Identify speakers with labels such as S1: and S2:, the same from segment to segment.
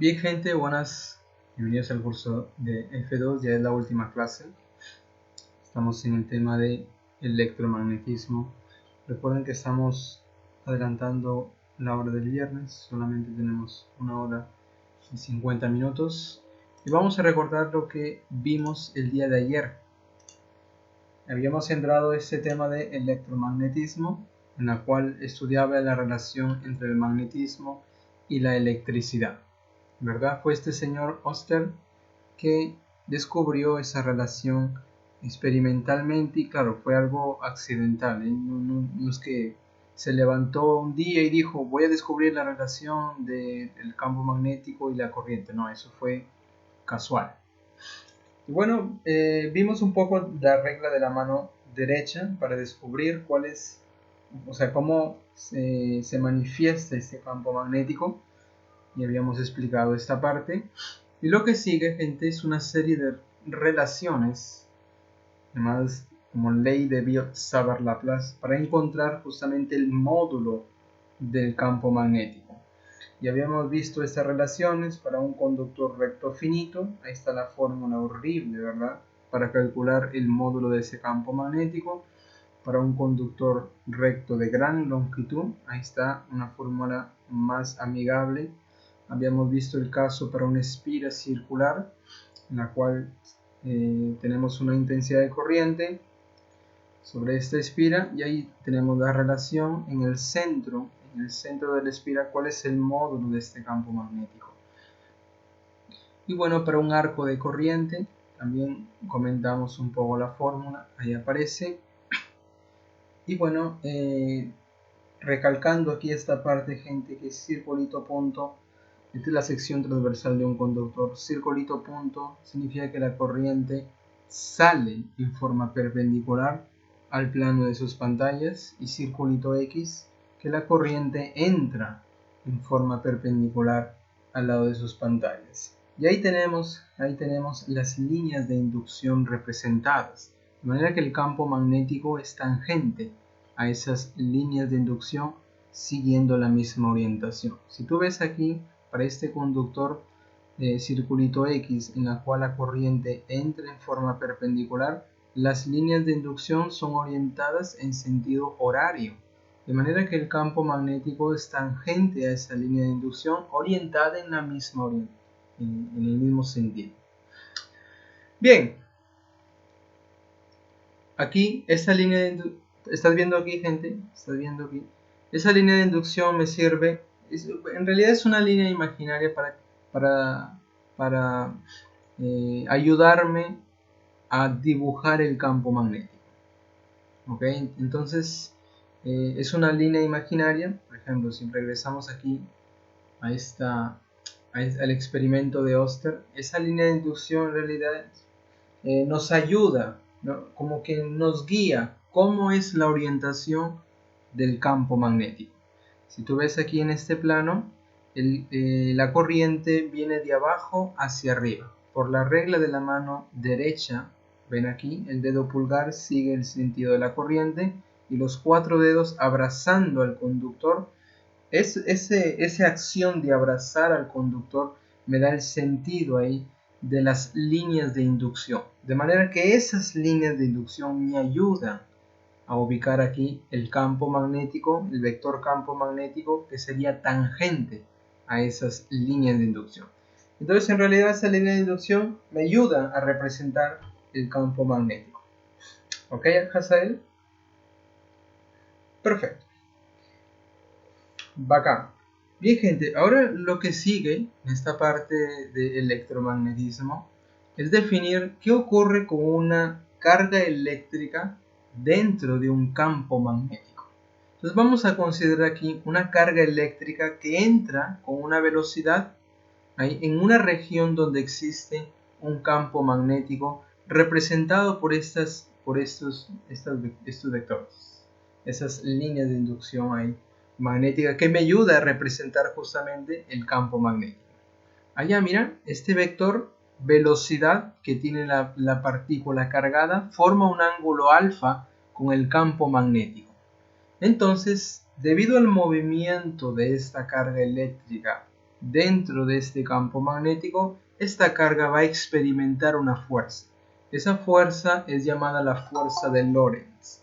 S1: Bien gente, buenas, bienvenidos al curso de F2, ya es la última clase. Estamos en el tema de electromagnetismo. Recuerden que estamos adelantando la hora del viernes, solamente tenemos 1 hora y 50 minutos. Y vamos a recordar lo que vimos el día de ayer. Habíamos centrado este tema de electromagnetismo, en la cual estudiaba la relación entre el magnetismo y la electricidad. ¿Verdad? Fue este señor Oster que descubrió esa relación experimentalmente y claro, fue algo accidental, ¿eh? No es que se levantó un día y dijo voy a descubrir la relación del campo magnético y la corriente, no, eso fue casual. Y bueno, vimos un poco la regla de la mano derecha para descubrir cuál es, o sea, cómo se manifiesta este campo magnético. Y habíamos explicado esta parte. Y lo que sigue, gente, es una serie de relaciones, llamadas como ley de Biot-Savart-Laplace, para encontrar justamente el módulo del campo magnético. Y habíamos visto estas relaciones para un conductor recto finito. Ahí está la fórmula horrible, ¿verdad? Para calcular el módulo de ese campo magnético. Para un conductor recto de gran longitud, ahí está una fórmula más amigable. Habíamos visto el caso para una espira circular, en la cual tenemos una intensidad de corriente sobre esta espira y ahí tenemos la relación en el centro de la espira, cuál es el módulo de este campo magnético. Y bueno, para un arco de corriente también comentamos un poco la fórmula, ahí aparece. Y bueno, recalcando aquí esta parte, gente, que es circulito punto. Esta es la sección transversal de un conductor. Circulito punto significa que la corriente sale en forma perpendicular al plano de sus pantallas, y circulito X, que la corriente entra en forma perpendicular al lado de sus pantallas. Y ahí tenemos las líneas de inducción representadas, de manera que el campo magnético es tangente a esas líneas de inducción siguiendo la misma orientación. Si tú ves aquí, para este conductor circulito X, en la cual la corriente entra en forma perpendicular, las líneas de inducción son orientadas en sentido horario, de manera que el campo magnético es tangente a esa línea de inducción, orientada en la misma en el mismo sentido. Bien, aquí esta línea de inducción, ¿estás viendo aquí, gente? ¿Estás viendo aquí? Esa línea de inducción me sirve, en realidad es una línea imaginaria para ayudarme a dibujar el campo magnético. ¿Ok? Entonces, es una línea imaginaria. Por ejemplo, si regresamos aquí al experimento de Oster, esa línea de inducción en realidad nos ayuda, ¿no? Como que nos guía cómo es la orientación del campo magnético. Si tú ves aquí en este plano, la corriente viene de abajo hacia arriba. Por la regla de la mano derecha, ven aquí, el dedo pulgar sigue el sentido de la corriente y los 4 dedos abrazando al conductor. Esa acción de abrazar al conductor me da el sentido ahí de las líneas de inducción. De manera que esas líneas de inducción me ayudan a ubicar aquí el campo magnético, el vector campo magnético, que sería tangente a esas líneas de inducción. Entonces, en realidad, esa línea de inducción me ayuda a representar el campo magnético. ¿Ok, Hazael? Perfecto. Bacán. Bien, gente, ahora lo que sigue en esta parte de electromagnetismo es definir qué ocurre con una carga eléctrica dentro de un campo magnético. Entonces vamos a considerar aquí una carga eléctrica que entra con una velocidad ahí en una región donde existe un campo magnético representado por estos vectores, esas líneas de inducción ahí magnética que me ayuda a representar justamente el campo magnético. Allá, mira, este vector velocidad que tiene la partícula cargada forma un ángulo alfa con el campo magnético. Entonces, debido al movimiento de esta carga eléctrica dentro de este campo magnético, esta carga va a experimentar una fuerza. Esa fuerza es llamada la fuerza de Lorentz.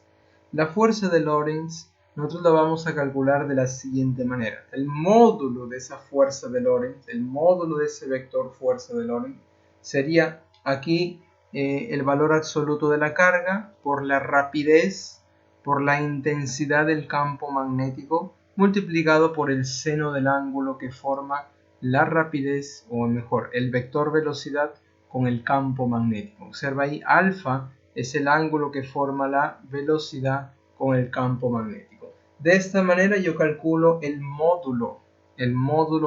S1: La fuerza de Lorentz nosotros la vamos a calcular de la siguiente manera. El módulo de esa fuerza de Lorentz, el módulo de ese vector fuerza de Lorentz, sería aquí el valor absoluto de la carga por la rapidez, por la intensidad del campo magnético, multiplicado por el seno del ángulo que forma la rapidez, o mejor, el vector velocidad con el campo magnético. Observa ahí, alfa es el ángulo que forma la velocidad con el campo magnético. De esta manera yo calculo el módulo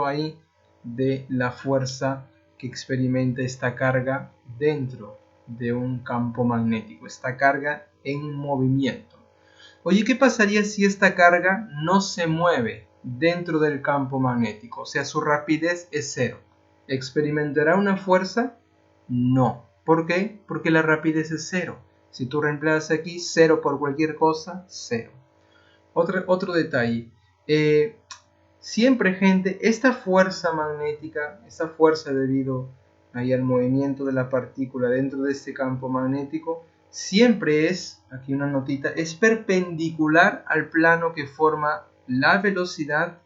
S1: ahí de la fuerza que experimenta esta carga dentro de un campo magnético, esta carga en movimiento. Oye, ¿qué pasaría si esta carga no se mueve dentro del campo magnético? O sea, su rapidez es cero. ¿Experimentará una fuerza? No. ¿Por qué? Porque la rapidez es cero. Si tú reemplazas aquí 0 por cualquier cosa, 0. Otro detalle. Siempre, gente, esta fuerza magnética, esta fuerza debido ahí al movimiento de la partícula dentro de este campo magnético, siempre es, aquí una notita, es perpendicular al plano que forma la velocidad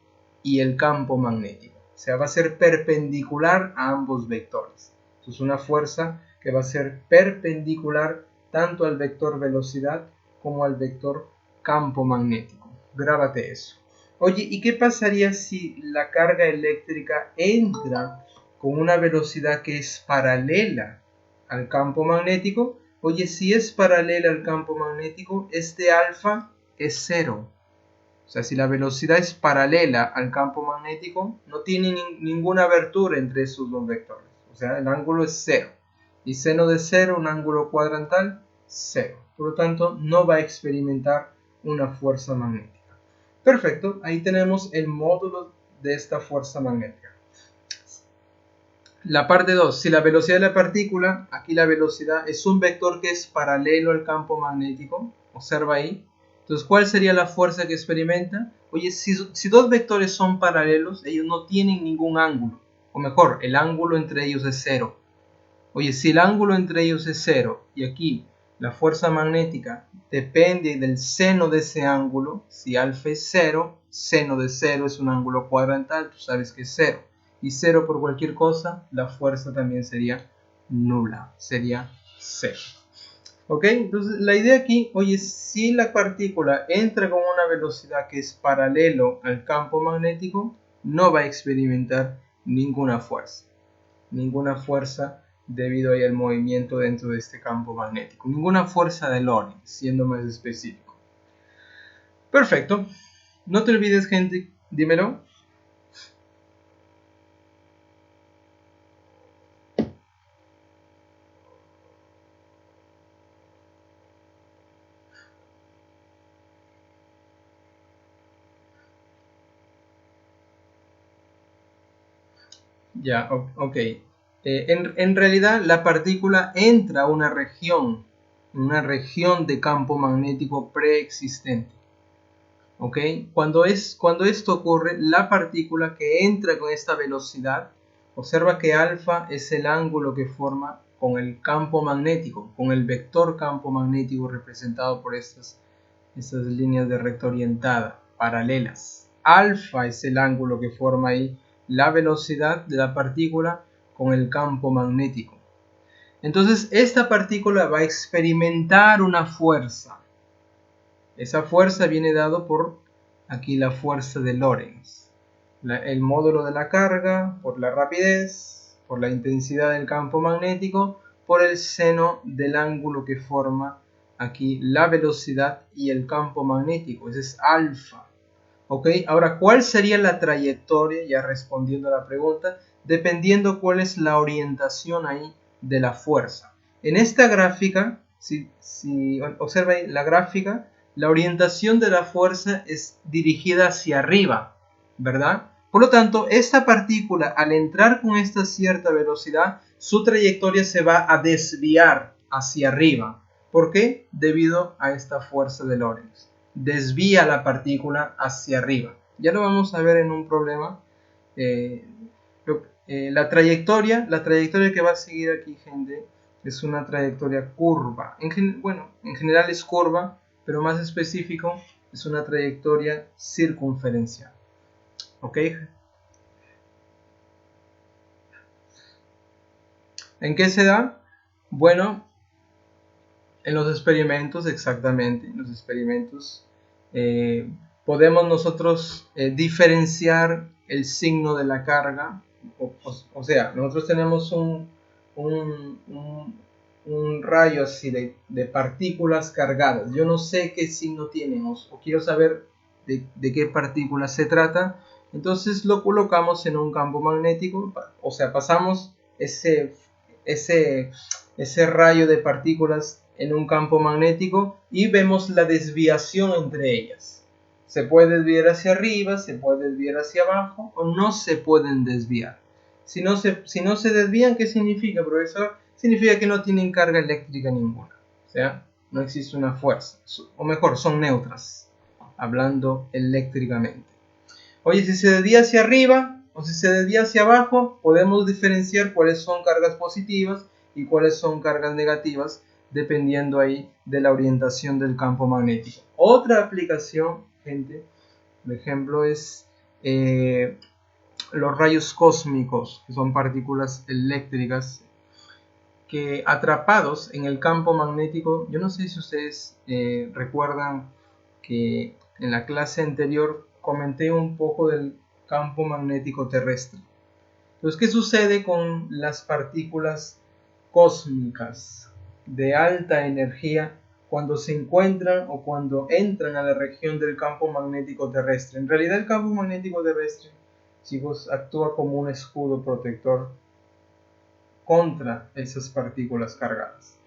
S1: y el campo magnético. O sea, va a ser perpendicular a ambos vectores. Entonces, una fuerza que va a ser perpendicular tanto al vector velocidad como al vector campo magnético. Grábate eso. Oye, ¿y qué pasaría si la carga eléctrica entra con una velocidad que es paralela al campo magnético? Oye, si es paralela al campo magnético, este alfa es cero. O sea, si la velocidad es paralela al campo magnético, no tiene ninguna abertura entre esos dos vectores. O sea, el ángulo es cero. Y seno de cero, un ángulo cuadrantal, cero. Por lo tanto, no va a experimentar una fuerza magnética. Perfecto, ahí tenemos el módulo de esta fuerza magnética. La parte 2, si la velocidad de la partícula, aquí la velocidad es un vector que es paralelo al campo magnético, observa ahí. Entonces, ¿cuál sería la fuerza que experimenta? Oye, si dos vectores son paralelos, ellos no tienen ningún ángulo, o mejor, el ángulo entre ellos es cero. Oye, si el ángulo entre ellos es cero, y aquí la fuerza magnética depende del seno de ese ángulo, si alfa es cero, seno de cero es un ángulo cuadrantal, tú sabes que es cero. Y cero por cualquier cosa, la fuerza también sería nula, sería cero. ¿Ok? Entonces la idea aquí, oye, si la partícula entra con una velocidad que es paralelo al campo magnético, no va a experimentar ninguna fuerza debido al movimiento dentro de este campo magnético. Ninguna fuerza de Lorentz, siendo más específico. Perfecto. No te olvides, gente, dímelo. Ya, ok. En realidad la partícula entra a una región de campo magnético preexistente. ¿Ok? Cuando esto ocurre, la partícula que entra con esta velocidad, observa que alfa es el ángulo que forma con el campo magnético, con el vector campo magnético representado por estas líneas de recta orientada, paralelas. Alfa es el ángulo que forma ahí la velocidad de la partícula con el campo magnético. Entonces, esta partícula va a experimentar una fuerza. Esa fuerza viene dado por aquí la fuerza de Lorentz. El módulo de la carga, por la rapidez, por la intensidad del campo magnético, por el seno del ángulo que forma aquí la velocidad y el campo magnético. Ese es alfa. ¿Ok? Ahora, ¿cuál sería la trayectoria? Ya respondiendo a la pregunta, dependiendo cuál es la orientación ahí de la fuerza. En esta gráfica, si observa ahí la gráfica, la orientación de la fuerza es dirigida hacia arriba, ¿verdad? Por lo tanto, esta partícula, al entrar con esta cierta velocidad, su trayectoria se va a desviar hacia arriba. ¿Por qué? Debido a esta fuerza de Lorentz. Desvía la partícula hacia arriba. Ya lo vamos a ver en un problema la trayectoria que va a seguir aquí, gente, es una trayectoria curva. Bueno, en general es curva, pero más específico es una trayectoria circunferencial. ¿Ok? ¿En qué se da? Bueno, en los experimentos, exactamente, en los experimentos podemos nosotros diferenciar el signo de la carga. O sea, nosotros tenemos un rayo así de partículas cargadas. Yo no sé qué signo tienen o quiero saber de qué partículas se trata. Entonces lo colocamos en un campo magnético, o sea, pasamos ese rayo de partículas en un campo magnético y vemos la desviación entre ellas. Se puede desviar hacia arriba, se puede desviar hacia abajo o no se pueden desviar. Si no se desvían, ¿qué significa, profesor? Significa que no tienen carga eléctrica ninguna. O sea, no existe una fuerza. O mejor, son neutras, hablando eléctricamente. Oye, si se desvía hacia arriba o si se desvía hacia abajo, podemos diferenciar cuáles son cargas positivas y cuáles son cargas negativas, dependiendo ahí de la orientación del campo magnético. Otra aplicación, gente, por ejemplo, es los rayos cósmicos, que son partículas eléctricas que atrapados en el campo magnético. Yo no sé si ustedes recuerdan que en la clase anterior comenté un poco del campo magnético terrestre. Entonces, ¿qué sucede con las partículas cósmicas de alta energía cuando se encuentran o cuando entran a la región del campo magnético terrestre? En realidad el campo magnético terrestre, chicos, actúa como un escudo protector contra esas partículas cargadas.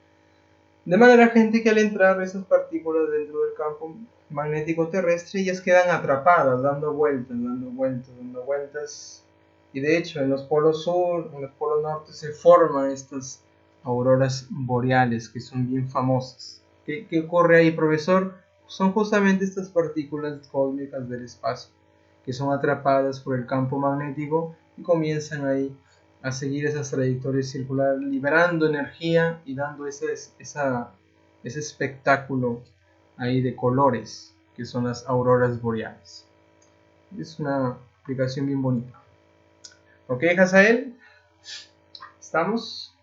S1: De manera, gente, que al entrar esas partículas dentro del campo magnético terrestre, ellas quedan atrapadas, dando vueltas. Y de hecho, en los polos sur, en los polos norte, se forman estas auroras boreales que son bien famosas. ¿Qué ocurre ahí, profesor? Son justamente estas partículas cósmicas del espacio que son atrapadas por el campo magnético y comienzan ahí a seguir esas trayectorias circulares, liberando energía y dando ese espectáculo ahí de colores que son las auroras boreales. Es una aplicación bien bonita. ¿Ok, Hazael? ¿Estamos?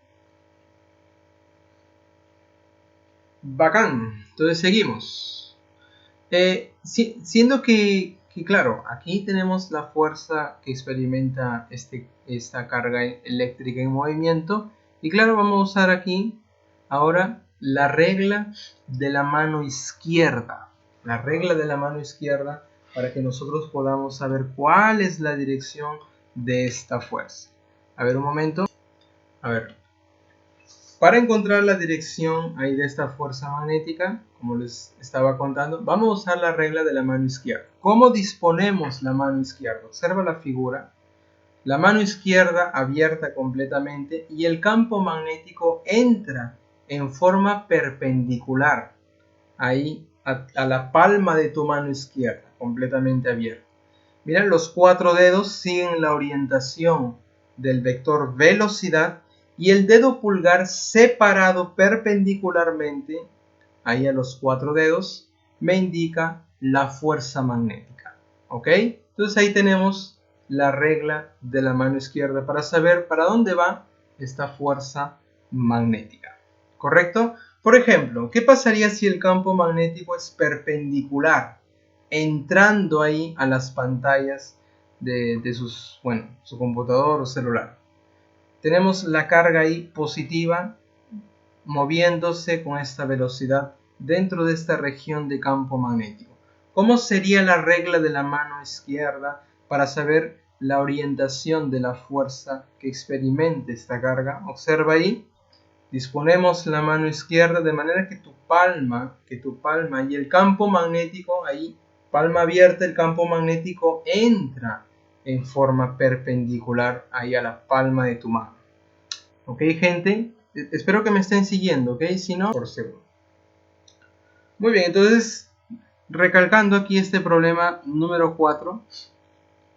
S1: Bacán. Entonces seguimos. Siendo que claro, aquí tenemos la fuerza que experimenta esta carga eléctrica en movimiento. Y claro, vamos a usar aquí ahora la regla de la mano izquierda. La regla de la mano izquierda para que nosotros podamos saber cuál es la dirección de esta fuerza. A ver, un momento. A ver. Para encontrar la dirección ahí de esta fuerza magnética, como les estaba contando, vamos a usar la regla de la mano izquierda. ¿Cómo disponemos la mano izquierda? Observa la figura. La mano izquierda abierta completamente y el campo magnético entra en forma perpendicular ahí a la palma de tu mano izquierda, completamente abierta. Miren, los 4 dedos siguen la orientación del vector velocidad y el dedo pulgar separado perpendicularmente ahí a los 4 dedos me indica la fuerza magnética. ¿Ok? Entonces ahí tenemos la regla de la mano izquierda para saber para dónde va esta fuerza magnética. ¿Correcto? Por ejemplo, ¿qué pasaría si el campo magnético es perpendicular, entrando ahí a las pantallas de su computador o celular? Tenemos la carga ahí positiva moviéndose con esta velocidad dentro de esta región de campo magnético. ¿Cómo sería la regla de la mano izquierda para saber la orientación de la fuerza que experimente esta carga? Observa ahí. Disponemos la mano izquierda de manera que tu palma y el campo magnético ahí, palma abierta, el campo magnético entra en forma perpendicular ahí a la palma de tu mano. ¿Ok, gente? Espero que me estén siguiendo, ¿ok? Si no, por seguro. Muy bien, entonces, recalcando aquí este problema número 4,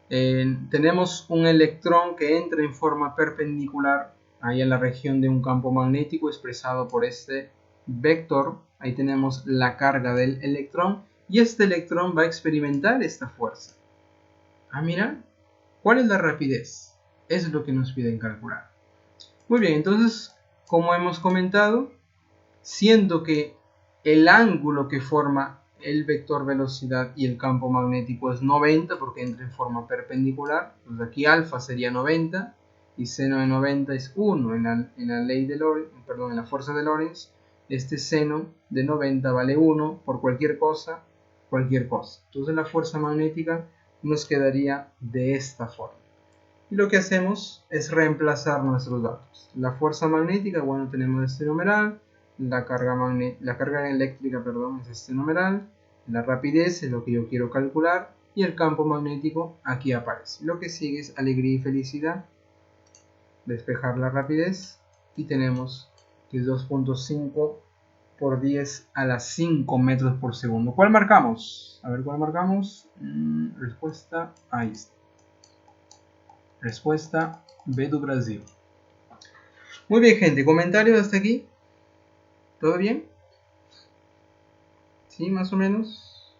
S1: Tenemos un electrón que entra en forma perpendicular ahí en la región de un campo magnético expresado por este vector. Ahí tenemos la carga del electrón y este electrón va a experimentar esta fuerza. Mira, ¿cuál es la rapidez? Eso es lo que nos piden calcular. Muy bien, entonces, como hemos comentado, siendo que el ángulo que forma el vector velocidad y el campo magnético es 90 porque entra en forma perpendicular, pues aquí alfa sería 90 y seno de 90 es 1 en la ley de Lorentz, perdón, en la fuerza de Lorentz. Este seno de 90 vale 1 por cualquier cosa. Entonces la fuerza magnética nos quedaría de esta forma. Y lo que hacemos es reemplazar nuestros datos. La fuerza magnética, bueno, tenemos este numeral. La carga eléctrica, perdón, es este numeral. La rapidez es lo que yo quiero calcular. Y el campo magnético aquí aparece. Lo que sigue es alegría y felicidad. Despejar la rapidez. Y tenemos que es 2.5 por 10 a la 5 metros por segundo. ¿Cuál marcamos? A ver, ¿cuál marcamos? Respuesta, ahí está. Respuesta B do Brasil. Muy bien, gente. ¿Comentarios hasta aquí? ¿Todo bien? ¿Sí, más o menos?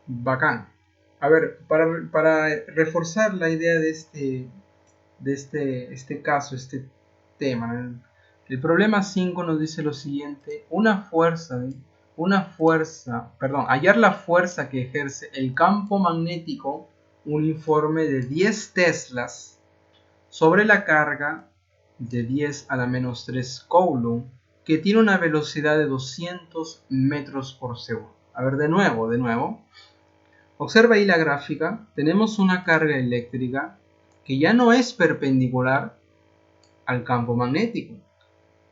S1: Bacán. A ver, para reforzar la idea de este caso, este tema, el problema 5 nos dice lo siguiente: hallar la fuerza que ejerce el campo magnético uniforme de 10 teslas sobre la carga de 10 a la menos 3 coulomb que tiene una velocidad de 200 metros por segundo. A ver, de nuevo. Observa ahí la gráfica. Tenemos una carga eléctrica que ya no es perpendicular al campo magnético.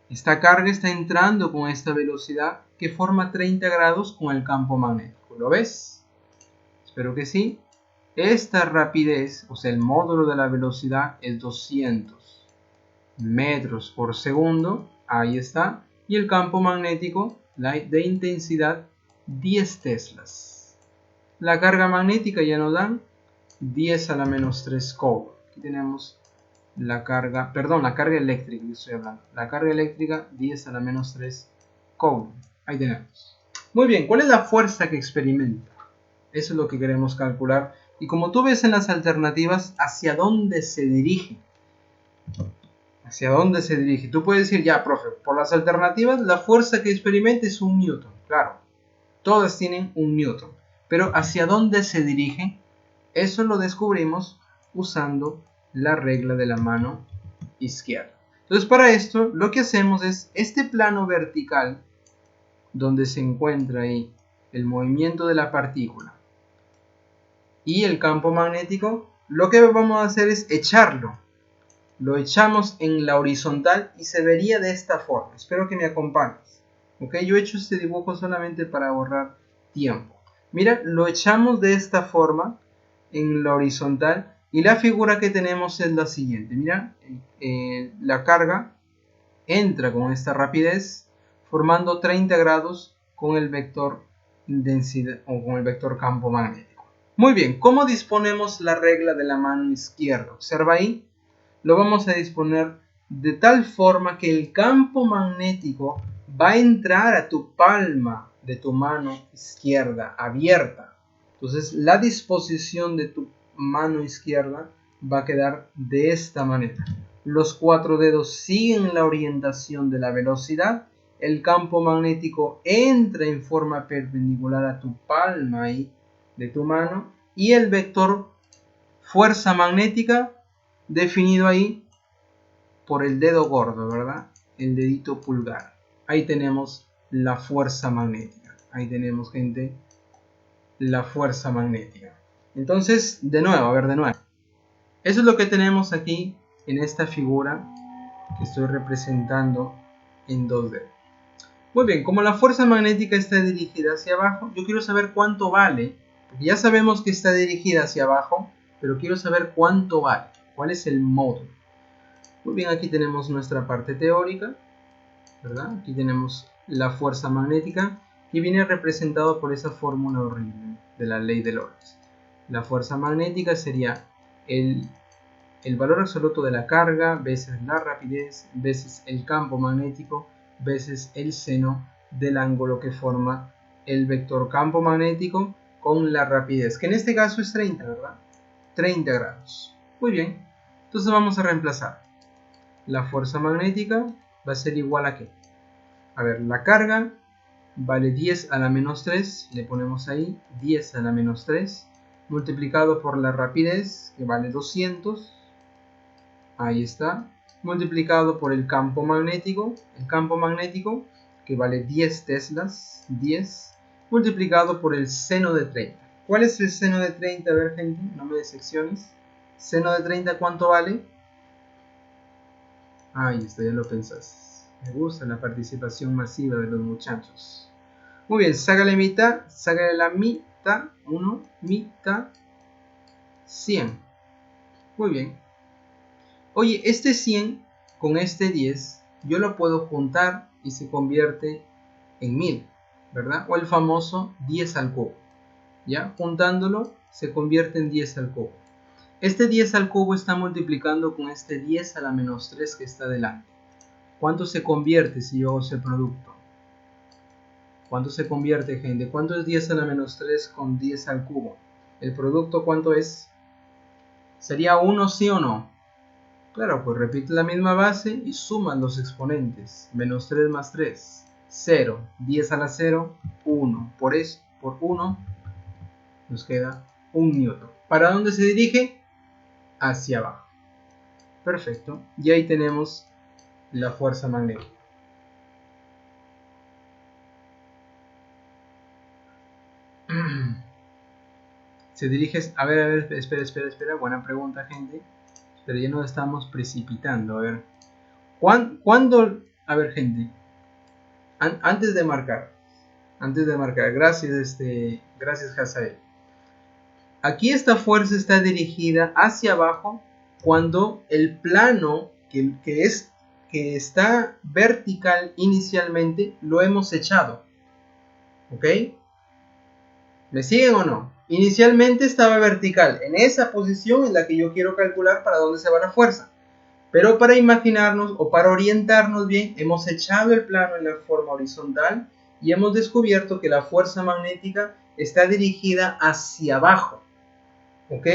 S1: Esta carga está entrando con esta velocidad que forma 30 grados con el campo magnético. ¿Lo ves? Espero que sí. Esta rapidez, o sea, el módulo de la velocidad es 200 metros por segundo. Ahí está. Y el campo magnético de intensidad 10 teslas. La carga magnética ya nos dan 10 a la menos 3 coulomb. Aquí tenemos la carga eléctrica que estoy hablando. La carga eléctrica 10 a la menos 3 coulomb. Ahí tenemos. Muy bien, ¿cuál es la fuerza que experimenta? Eso es lo que queremos calcular. Y como tú ves en las alternativas, ¿hacia dónde se dirige? ¿Hacia dónde se dirige? Tú puedes decir, ya, profe, por las alternativas, la fuerza que experimenta es 1 newton. Claro, todas tienen 1 newton. Pero ¿hacia dónde se dirige? Eso lo descubrimos usando la regla de la mano izquierda. Entonces, para esto, lo que hacemos es este plano vertical, donde se encuentra ahí el movimiento de la partícula y el campo magnético, lo que vamos a hacer es echarlo. Lo echamos en la horizontal y se vería de esta forma. Espero que me acompañes. ¿Ok? Yo he hecho este dibujo solamente para ahorrar tiempo. Mira, lo echamos de esta forma en la horizontal y la figura que tenemos es la siguiente. Mira, la carga entra con esta rapidez formando 30 grados con el vector densidad o con el vector campo magnético. Muy bien, ¿cómo disponemos la regla de la mano izquierda? Observa ahí. Lo vamos a disponer de tal forma que el campo magnético va a entrar a tu palma de tu mano izquierda abierta. Entonces la disposición de tu mano izquierda va a quedar de esta manera. Los 4 dedos siguen la orientación de la velocidad. El campo magnético entra en forma perpendicular a tu palma ahí de tu mano. Y el vector fuerza magnética definido ahí por el dedo gordo, ¿verdad? El dedito pulgar. Ahí tenemos la fuerza magnética. Ahí tenemos, gente, la fuerza magnética. Entonces, de nuevo. Eso es lo que tenemos aquí en esta figura que estoy representando en 2D. Muy bien, como la fuerza magnética está dirigida hacia abajo, yo quiero saber cuánto vale. Porque ya sabemos que está dirigida hacia abajo, pero quiero saber cuánto vale. ¿Cuál es el módulo? Muy bien, aquí tenemos nuestra parte teórica, ¿verdad? Aquí tenemos la fuerza magnética y viene representado por esa fórmula horrible de la ley de Lorentz. La fuerza magnética sería el valor absoluto de la carga veces la rapidez veces el campo magnético veces el seno del ángulo que forma el vector campo magnético con la rapidez, que en este caso es 30, ¿verdad? 30 grados. Muy bien, entonces vamos a reemplazar. La fuerza magnética va a ser igual a ¿qué? A ver, la carga vale 10 a la menos 3, le ponemos ahí 10 a la menos 3, multiplicado por la rapidez, que vale 200, ahí está, multiplicado por el campo magnético, que vale 10 teslas, 10, multiplicado por el seno de 30. ¿Cuál es el seno de 30? A ver, gente, no me decepciones. Seno de 30, ¿cuánto vale? Ahí está, ya lo pensás. Me gusta la participación masiva de los muchachos. Muy bien, sácale la mitad, 1, mitad, 100. Muy bien. Oye, este 100 con este 10, yo lo puedo juntar y se convierte en 1000, ¿verdad? O el famoso 10 al cubo. ¿Ya? Juntándolo se convierte en 10 al cubo. Este 10 al cubo está multiplicando con este 10 a la menos 3 que está delante. ¿Cuánto se convierte si yo hago ese producto? ¿Cuánto se convierte, gente? ¿Cuánto es 10 a la menos 3 con 10 al cubo? ¿El producto cuánto es? ¿Sería 1, sí o no? Claro, pues repite la misma base y suman los exponentes. Menos 3 más 3, 0. 10 a la 0, 1. Por eso, por 1, nos queda 1 newton. ¿Para dónde se dirige? Hacia abajo. Perfecto. Y ahí tenemos la fuerza magnética. Se dirige... A ver, espera. Buena pregunta, gente. Pero ya nos estamos precipitando. A ver. ¿Cuándo? A ver, gente. Antes de marcar. Gracias, gracias, Hazael. Aquí esta fuerza está dirigida hacia abajo cuando el plano que está vertical inicialmente lo hemos echado. ¿Ok? ¿Me siguen o no? Inicialmente estaba vertical, en esa posición en la que yo quiero calcular para dónde se va la fuerza. Pero para imaginarnos o para orientarnos bien, hemos echado el plano en la forma horizontal y hemos descubierto que la fuerza magnética está dirigida hacia abajo. ¿Ok?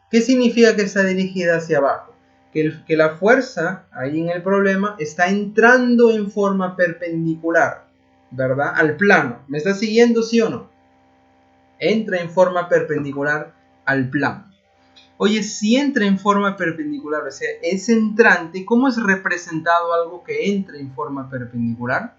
S1: ¿Qué significa que está dirigida hacia abajo? Que la fuerza, ahí en el problema, está entrando en forma perpendicular, ¿verdad? Al plano. ¿Me está siguiendo, sí o no? Entra en forma perpendicular al plano. Oye, si entra en forma perpendicular, o sea, es entrante, ¿cómo es representado algo que entra en forma perpendicular?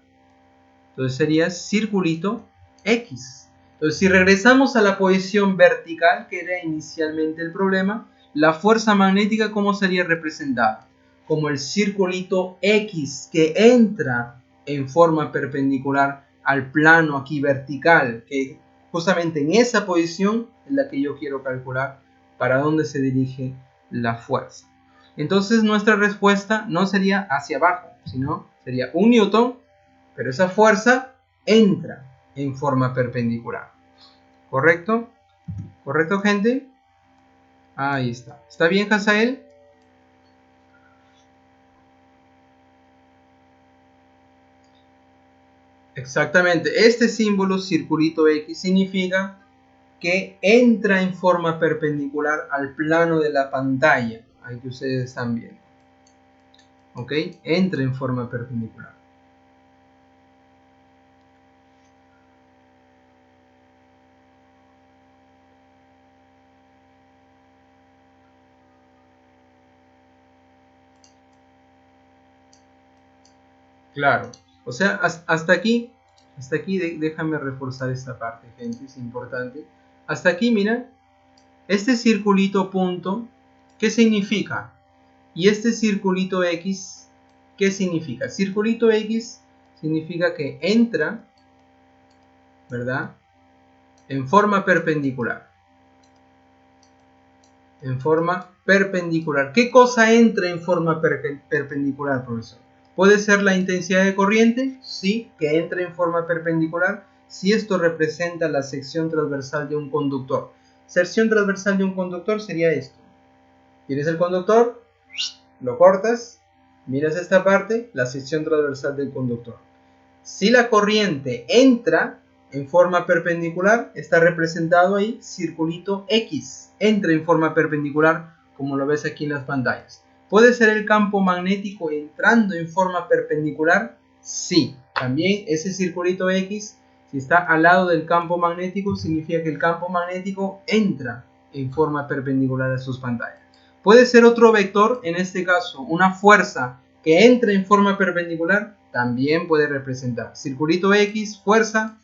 S1: Entonces sería circulito X. Entonces, si regresamos a la posición vertical, que era inicialmente el problema, la fuerza magnética, ¿cómo sería representada? Como el circulito X que entra en forma perpendicular al plano aquí vertical, que justamente en esa posición es la que yo quiero calcular para dónde se dirige la fuerza. Entonces nuestra respuesta no sería hacia abajo, sino sería 1 newton, pero esa fuerza entra en forma perpendicular. ¿Correcto? ¿Correcto, gente? Ahí está. ¿Está bien, Hazael? Exactamente. Este símbolo, circulito X, significa que entra en forma perpendicular al plano de la pantalla. Ahí que ustedes están viendo. ¿Ok? Entra en forma perpendicular. Claro. O sea, hasta aquí déjame reforzar esta parte, gente, es importante. Hasta aquí, mira, este circulito punto, ¿qué significa? Y este circulito X, ¿qué significa? Circulito X significa que entra, ¿verdad? En forma perpendicular. En forma perpendicular. ¿Qué cosa entra en forma perpendicular, profesor? ¿Puede ser la intensidad de corriente? Sí, que entra en forma perpendicular si esto representa la sección transversal de un conductor. sección transversal de un conductor sería esto. Tienes el conductor, lo cortas, miras esta parte, la sección transversal del conductor. Si la corriente entra en forma perpendicular, está representado ahí circulito X. Entra en forma perpendicular, como lo ves aquí en las pantallas. ¿Puede ser el campo magnético entrando en forma perpendicular? Sí. También ese circulito X, si está al lado del campo magnético, significa que el campo magnético entra en forma perpendicular a sus pantallas. Puede ser otro vector, en este caso una fuerza que entra en forma perpendicular, también puede representar circulito X, fuerza,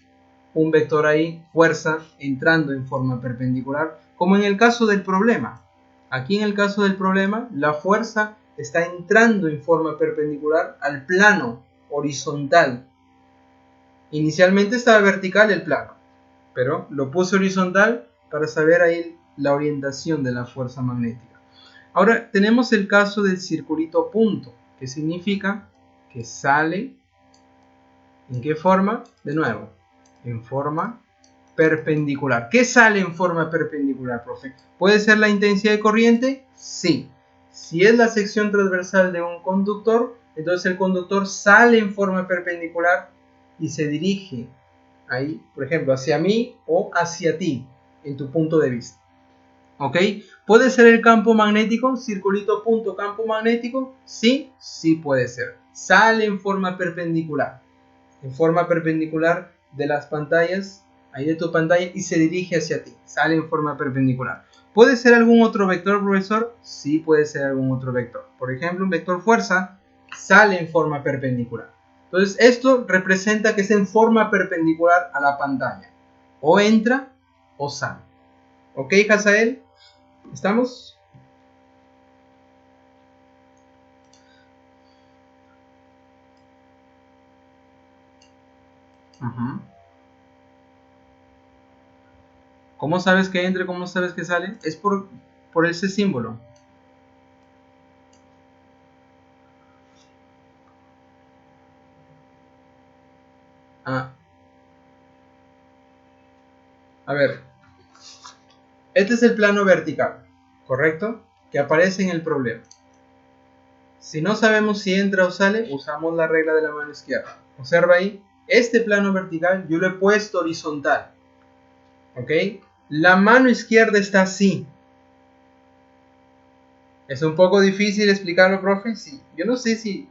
S1: un vector ahí, fuerza, entrando en forma perpendicular, como en el caso del problema. Aquí en el caso del problema, la fuerza está entrando en forma perpendicular al plano horizontal. Inicialmente estaba vertical el plano, pero lo puse horizontal para saber ahí la orientación de la fuerza magnética. Ahora tenemos el caso del circulito punto, que significa que sale, ¿en qué forma? De nuevo, en forma perpendicular. ¿Qué sale en forma perpendicular, profe? ¿Puede ser la intensidad de corriente? Sí. Si es la sección transversal de un conductor, entonces el conductor sale en forma perpendicular y se dirige ahí, por ejemplo, hacia mí o hacia ti, en tu punto de vista. ¿Ok? ¿Puede ser el campo magnético? Circulito punto campo magnético. Sí, sí puede ser. Sale en forma perpendicular. En forma perpendicular de las pantallas, ahí de tu pantalla, y se dirige hacia ti. Sale en forma perpendicular. ¿Puede ser algún otro vector, profesor? Sí puede ser algún otro vector. Por ejemplo, un vector fuerza sale en forma perpendicular. Entonces, esto representa que es en forma perpendicular a la pantalla. O entra o sale. ¿Ok, Hazael? ¿Estamos? ¿Cómo sabes que entra? ¿Cómo sabes que sale? Es por ese símbolo. A ver, este es el plano vertical, ¿correcto? Que aparece en el problema. Si no sabemos si entra o sale, usamos la regla de la mano izquierda. Observa ahí, este plano vertical yo lo he puesto horizontal. ¿Ok? La mano izquierda está así. ¿Es un poco difícil explicarlo, profe? Sí. Yo no sé si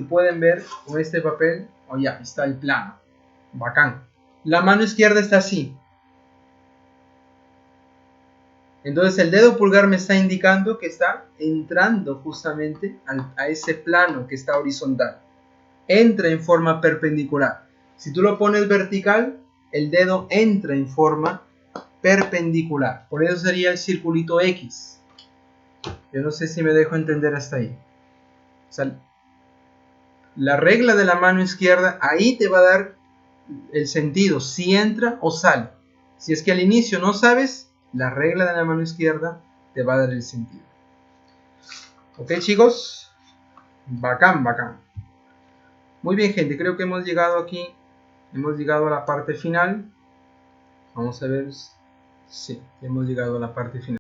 S1: pueden ver con este papel. Oh, ya, está el plano. Bacán. La mano izquierda está así. Entonces el dedo pulgar me está indicando que está entrando justamente a ese plano que está horizontal. Entra en forma perpendicular. Si tú lo pones vertical, el dedo entra en forma perpendicular. Por eso sería el circulito X. Yo no sé si me dejo entender hasta ahí. O sea, la regla de la mano izquierda ahí te va a dar el sentido, si entra o sale. Si es que al inicio no sabes, la regla de la mano izquierda te va a dar el sentido. Ok, chicos, bacán, bacán. Muy bien, gente, creo que hemos llegado aquí, hemos llegado a la parte final. Vamos a ver, sí, hemos llegado a la parte final.